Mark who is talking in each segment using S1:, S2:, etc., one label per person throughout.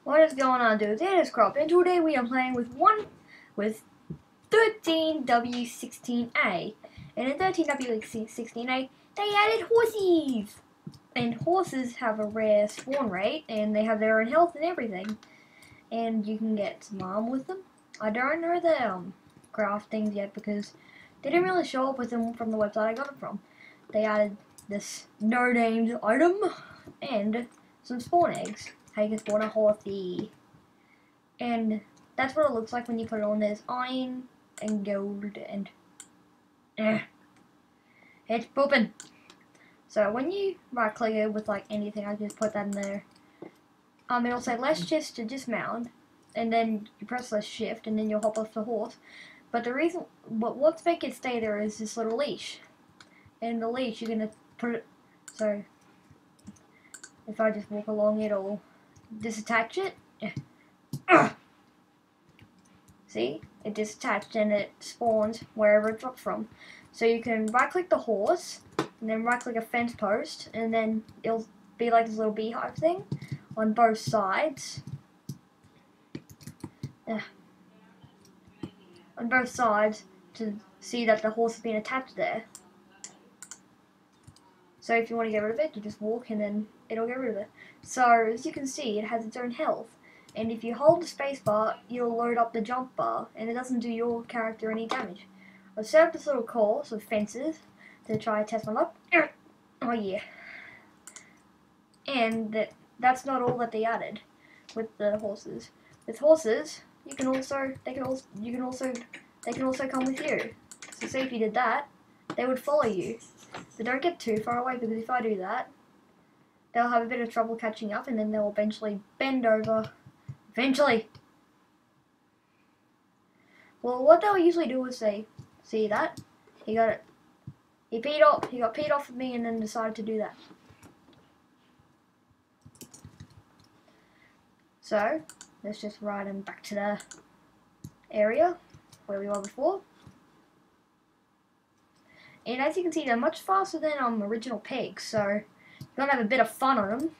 S1: What is going on, dudes? It is Crop, and today we are playing with 13w16a. And in 13w16a, they added horses! And horses have a rare spawn rate, and they have their own health and everything. And you can get some armor with them. I don't know the craft things yet because they didn't really show up with them from the website I got it from. They added this no-named item and some spawn eggs. How you can spawn a horsey. And that's what it looks like when you put it on. There's iron and gold and it's pooping. So when you right click it with like anything, I just put that in there. It'll say let's just to dismount, and then you press the shift and then you'll hop off the horse. But the reason what's make it stay there is this little leash. And the leash you're gonna put it so if I just walk along it'll disattach it. See? It disattached and it spawns wherever it dropped from. So you can right click the horse and then right click a fence post and then it'll be like this little beehive thing on both sides. On both sides to see that the horse has been attached there. So if you want to get rid of it, you just walk and then it'll get rid of it. So as you can see, it has its own health. And if you hold the space bar, you'll load up the jump bar, and it doesn't do your character any damage. I've set up this little course of fences to try and test one up. Oh yeah. And that's not all that they added with the horses. With horses, they can also come with you. So say if you did that, they would follow you. But don't get too far away, because if I do that, they'll have a bit of trouble catching up, and then they'll eventually bend over. Eventually! Well, what they'll usually do is say, see that? He got it. He got peed off of me and then decided to do that. So, let's just ride him back to the area where we were before. And as you can see, they're much faster than original pigs, so you're gonna have a bit of fun on them.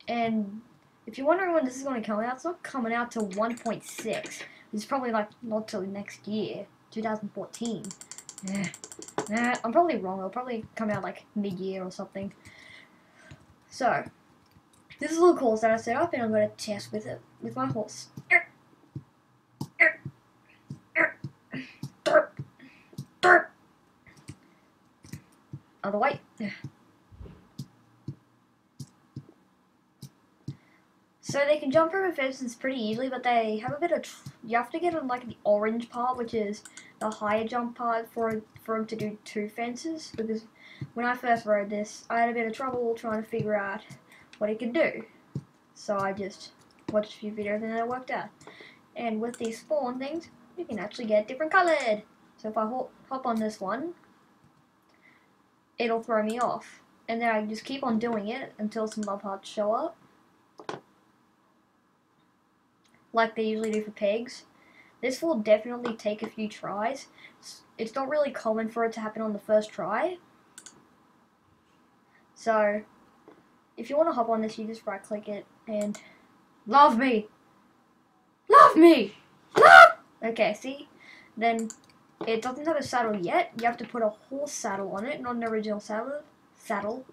S1: And if you're wondering when this is going to come out, it's not coming out till 1.6. It's probably like not till next year, 2014. I'm probably wrong. It'll probably come out like mid-year or something. So this is a little course that I set up, and I'm going to test with it with my horse. Other way. So they can jump over fences pretty easily, but they have a bit of you have to get on like the orange part, which is the higher jump part for them to do 2 fences. Because when I first rode this, I had a bit of trouble trying to figure out what it could do. So I just watched a few videos and it worked out. And with these spawn things, you can actually get different colored. So if I hop on this one, it'll throw me off, and then I just keep on doing it until some love hearts show up. Like they usually do for pigs. This will definitely take a few tries. It's not really common for it to happen on the first try. So, if you want to hop on this, you just right click it and love me! Love me! Love! Okay, see? Then it doesn't have a saddle yet. You have to put a horse saddle on it, not an original saddle. Saddle,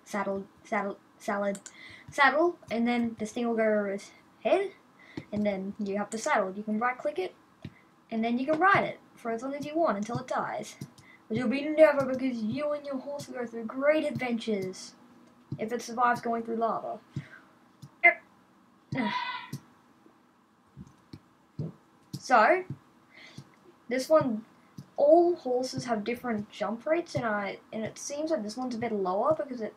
S1: and then this thing will go over his head. And then you have the saddle. You can right click it, and then you can ride it for as long as you want until it dies. But you'll be never, because you and your horse will go through great adventures if it survives going through lava. So, this one, all horses have different jump rates, and it seems like this one's a bit lower because it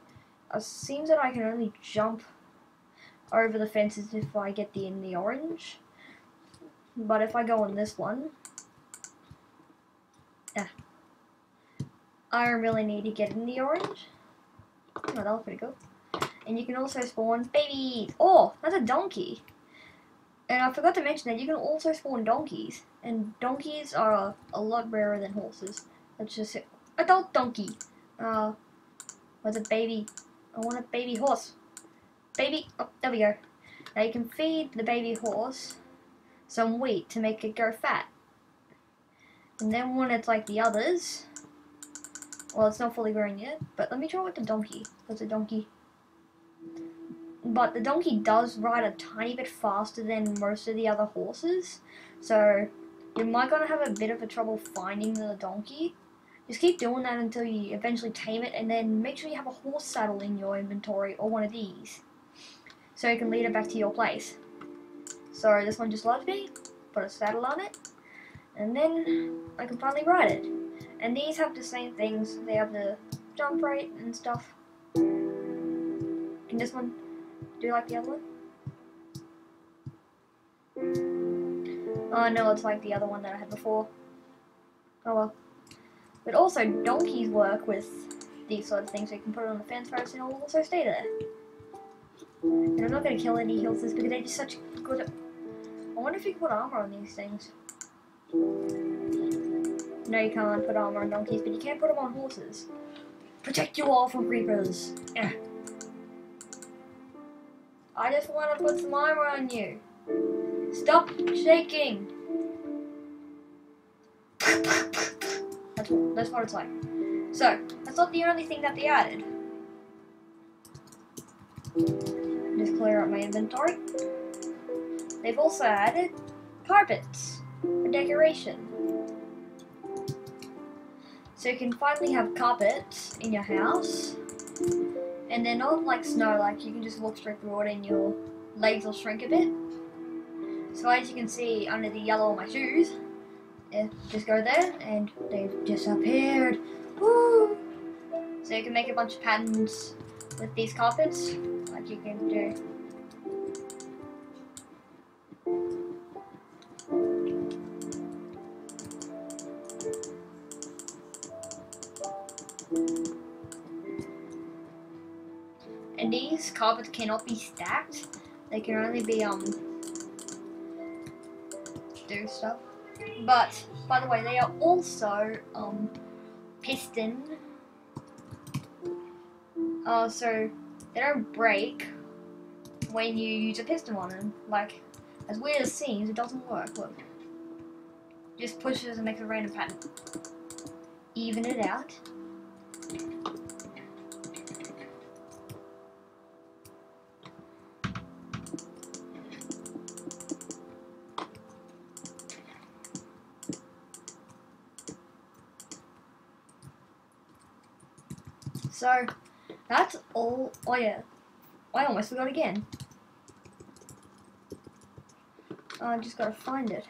S1: seems that I can only jump over the fences if I get in the orange. But if I go on this one, I really need to get in the orange. Oh, that was pretty cool. And you can also spawn babies. Oh, that's a donkey. And I forgot to mention that you can also spawn donkeys. And donkeys are a lot rarer than horses. Let's just say adult donkey. What's a baby? I want a baby horse. Baby, oh, there we go. Now you can feed the baby horse some wheat to make it go fat. And then when it's like the others, well, it's not fully grown yet, but let me try with the donkey. But the donkey does ride a tiny bit faster than most of the other horses, so you might gonna have a bit of a trouble finding the donkey. Just keep doing that until you eventually tame it, and then make sure you have a horse saddle in your inventory, or one of these, so you can lead it back to your place. So this one just loves me, put a saddle on it, and then I can finally ride it. And these have the same things, they have the jump rate and stuff. Can this one do like the other one? Oh no, it's like the other one that I had before. Oh well. But also, donkeys work with these sort of things, so you can put it on the fence first and it'll also stay there. And I'm not going to kill any horses because they're just such good... I wonder if you can put armor on these things. No, you can't put armor on donkeys, but you can put them on horses. Protect you all from creepers. Yeah. I just want to put some armor on you. Stop shaking. That's what it's like. So, that's not the only thing that they added. Just clear out my inventory. They've also added carpets for decoration. So you can finally have carpets in your house. And they're not like snow, like you can just walk straight through it and your legs will shrink a bit. So as you can see under the yellow on my shoes, just go there and they've disappeared. Woo! So you can make a bunch of patterns with these carpets, like you can do. And these carpets cannot be stacked. They can only be do stuff. But by the way, they are also piston. So they don't break when you use a piston on them. Like, as weird as it seems, it doesn't work. Look, just pushes and makes a random pattern. Even it out. So, that's all. Oh yeah, I almost forgot again. I just gotta find it.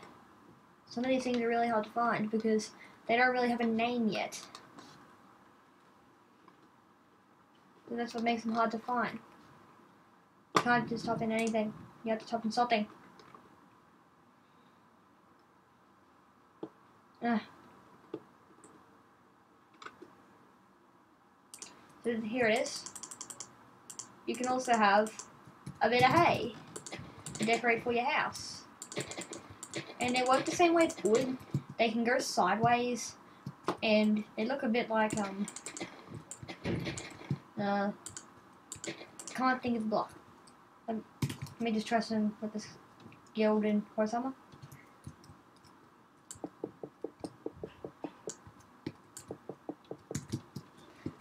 S1: Some of these things are really hard to find because they don't really have a name yet. So that's what makes them hard to find. You can't just type in anything. You have to type in something. So here it is. You can also have a bit of hay to decorate for your house. And they work the same way as wood. They can go sideways and they look a bit like can't think of the block. Let me just try some with this gilded horse armor.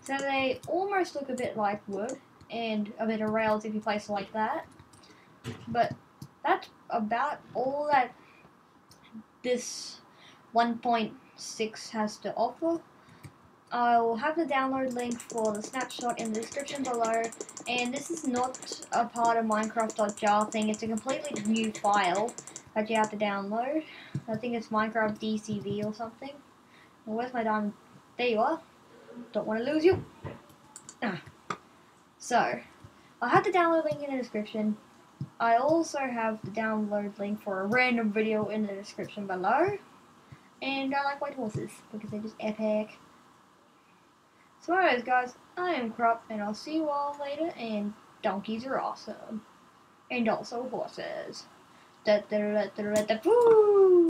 S1: So they almost look a bit like wood, and a bit of rails if you place it like that. But that's about all that this 1.6 has to offer. I'll have the download link for the snapshot in the description below, and this is not a part of Minecraft.jar thing, it's a completely new file that you have to download. I think it's Minecraft DCV or something. Well, where's my diamond? There you are. Don't want to lose you. So, I'll have the download link in the description. I also have the download link for a random video in the description below. And I like white horses because they're just epic. So anyways guys, I am Crop and I'll see you all later, and donkeys are awesome. And also horses. Da da da da da da. Woo!